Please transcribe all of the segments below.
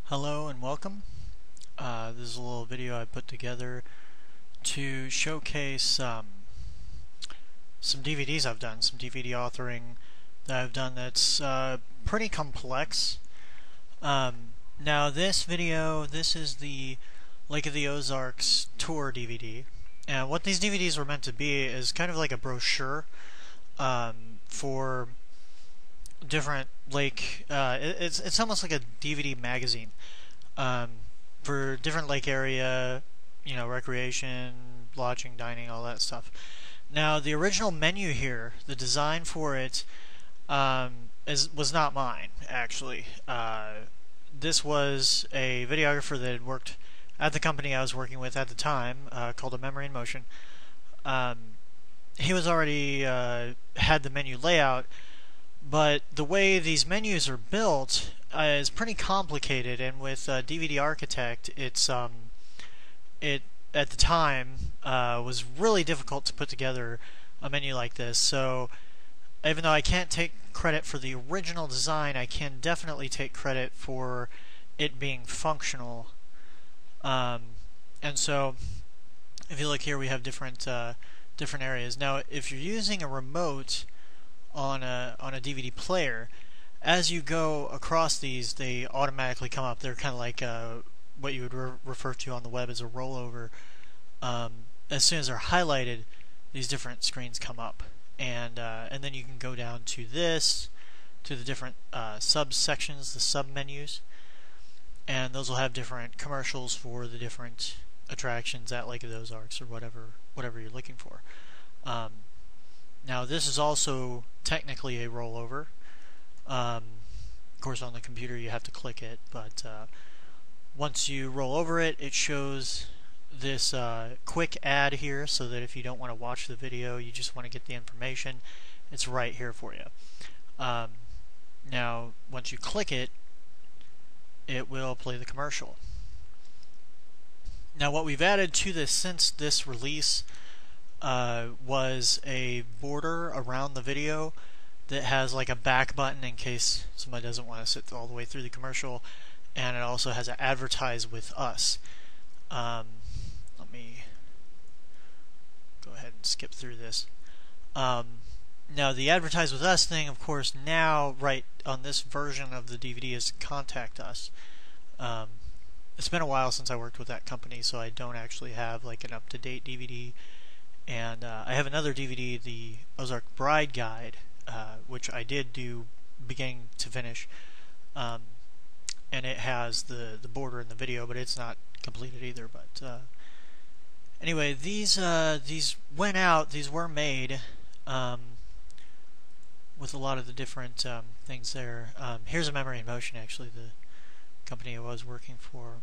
Hello and welcome. This is a little video I put together to showcase some DVDs I've done, some DVD authoring that I've done that's pretty complex. Now this video, this is the Lake of the Ozarks tour DVD, and what these DVDs were meant to be is kind of like a brochure for different lake. It's almost like a DVD magazine for different lake area, recreation, lodging, dining, all that stuff. Now the original menu here, the design for it, was not mine actually. This was a videographer that had worked at the company I was working with at the time, called A Memory in Motion. He was already had the menu layout. But the way these menus are built is pretty complicated, and with DVD Architect, it at the time was really difficult to put together a menu like this. So even though I can't take credit for the original design, I can definitely take credit for it being functional. And so if you look here, we have different areas. Now, if you're using a remote on a DVD player, as you go across these, they automatically come up. They're kind of like what you would refer to on the web as a rollover. As soon as they're highlighted, these different screens come up, and then you can go down to the different subsections, the sub-menus, and those will have different commercials for the different attractions at Lake of the Ozarks or whatever you're looking for. Now this is also technically a rollover. Of course, on the computer you have to click it, but once you roll over it, it shows this quick ad here, so that if you don't want to watch the video, you just want to get the information, it's right here for you. Now once you click it, it will play the commercial. Now what we've added to this since this release was a border around the video that has like a back button in case somebody doesn't want to sit all the way through the commercial, and it also has an advertise with us. Let me go ahead and skip through this. Now the advertise with us thing, of course, now right on this version of the DVD is contact us. It's been a while since I worked with that company, so I don't actually have like an up-to-date DVD. And I have another DVD, the Ozark Bride Guide, which I did do beginning to finish, and it has the border in the video, but it's not completed either. But anyway, these went out. These were made with a lot of the different things there. Here's A Memory in Motion, actually, the company I was working for.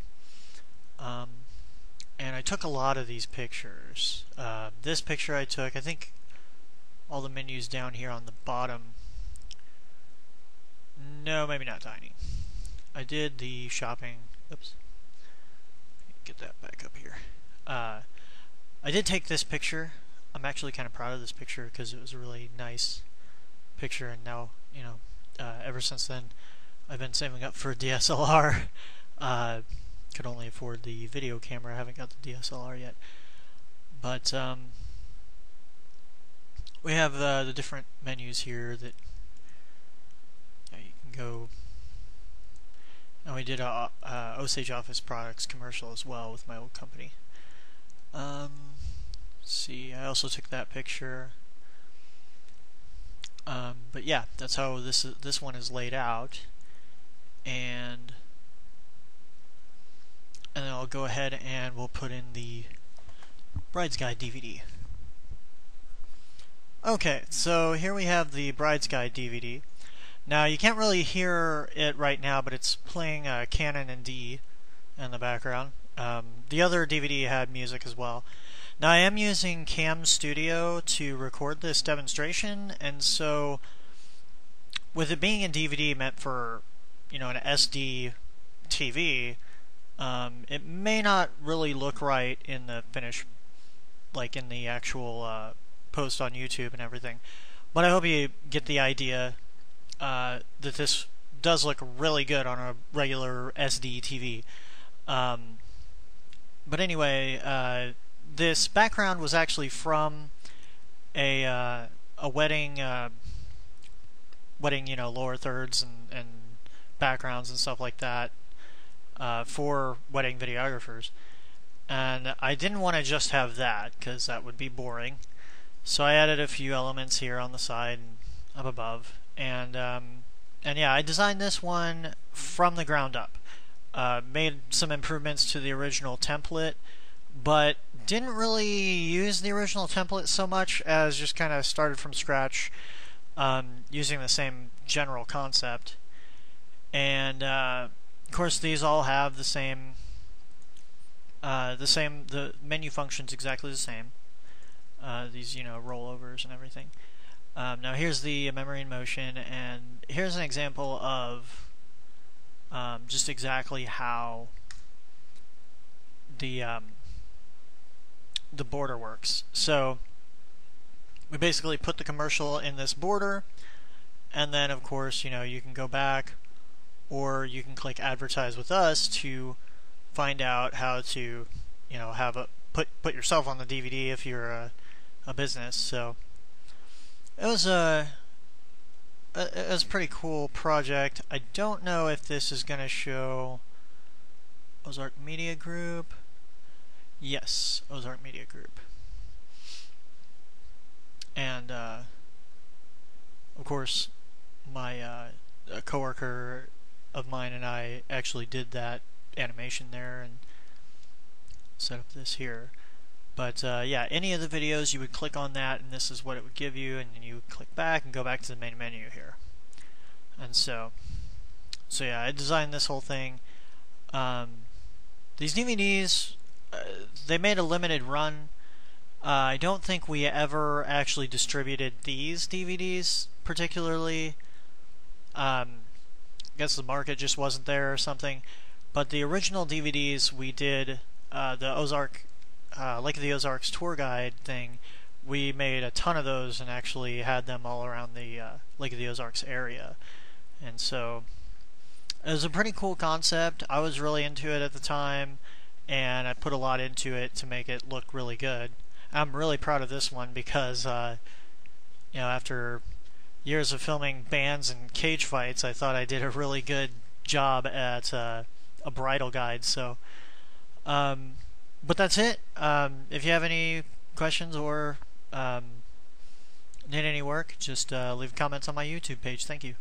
And I took a lot of these pictures. This picture I took, I think all the menus down here on the bottom. No, maybe not dining. I did the shopping. Oops. Get that back up here. I did take this picture. I'm actually kind of proud of this picture because it was a really nice picture, and now, ever since then, I've been saving up for a DSLR. Could only afford the video camera. I haven't got the DSLR yet. But we have the different menus here that you can go. And we did a Osage Office Products commercial as well with my old company. Let's see, I also took that picture. But yeah, that's how this one is laid out. And then I'll go ahead and we'll put in the Bride's Guide DVD. Okay, so here we have the Bride's Guide DVD. Now you can't really hear it right now, but it's playing Canon in D in the background. The other DVD had music as well. Now I am using Cam Studio to record this demonstration, and so with it being in DVD meant for an SD TV, it may not really look right in the finish, like in the actual post on YouTube and everything, but I hope you get the idea that this does look really good on a regular SD TV. But anyway, this background was actually from a wedding, wedding, lower thirds and backgrounds and stuff like that for wedding videographers. And I didn't want to just have that because that would be boring. So I added a few elements here on the side and up above, and yeah, I designed this one from the ground up. Made some improvements to the original template, but didn't really use the original template so much as just kind of started from scratch, using the same general concept. And of course, these all have the menu functions exactly the same. These, rollovers and everything. Now here's the memory in motion, and here's an example of just exactly how the border works. So we basically put the commercial in this border, and then of course, you can go back, or you can click advertise with us to find out how to, have put yourself on the DVD if you're a business. So it was a pretty cool project. I don't know if this is going to show Ozark Media Group. Yes, Ozark Media Group. And of course, my a coworker of mine and I actually did that animation there and set up this here. But yeah, any of the videos, you would click on that, and this is what it would give you, and then you would click back and go back to the main menu here. And so yeah, I designed this whole thing. These DVDs, they made a limited run. I don't think we ever actually distributed these DVDs particularly. I guess the market just wasn't there or something. But the original DVDs we did, the Ozark, Lake of the Ozarks tour guide thing, we made a ton of those and actually had them all around the Lake of the Ozarks area. And so it was a pretty cool concept. I was really into it at the time, and I put a lot into it to make it look really good. I'm really proud of this one because, after years of filming bands and cage fights, I thought I did a really good job at a bridal guide. So, but that's it. If you have any questions or need any work, just leave comments on my YouTube page. Thank you.